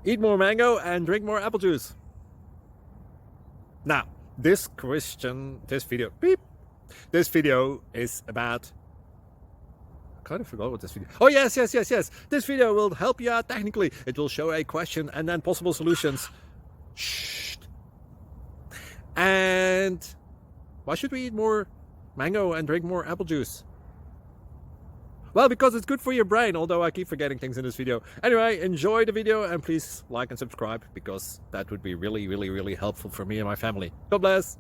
Eat more mango and drink more apple juice. Now, this video is about, I kind of forgot what this video. Oh, yes. This video will help you out technically. It will show a question and then possible solutions. Shh. And why should we eat more mango and drink more apple juice? Well, because it's good for your brain, although I keep forgetting things in this video. Anyway, enjoy the video and please like and subscribe, because that would be really helpful for me and my family. God bless.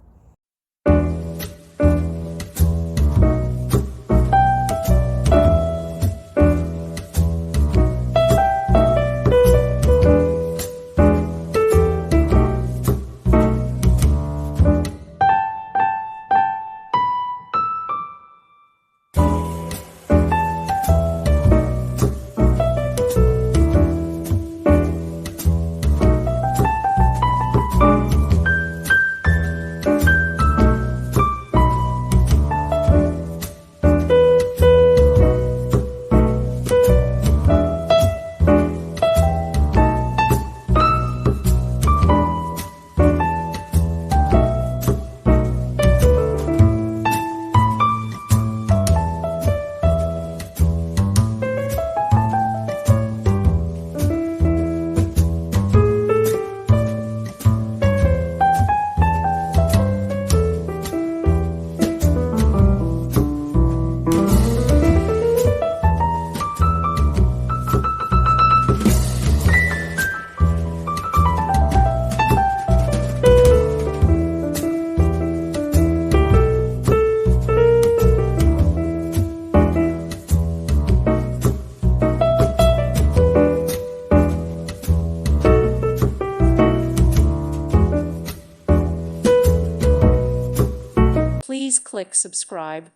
Please click subscribe.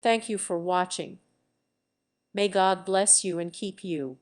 Thank you for watching. May God bless you and keep you.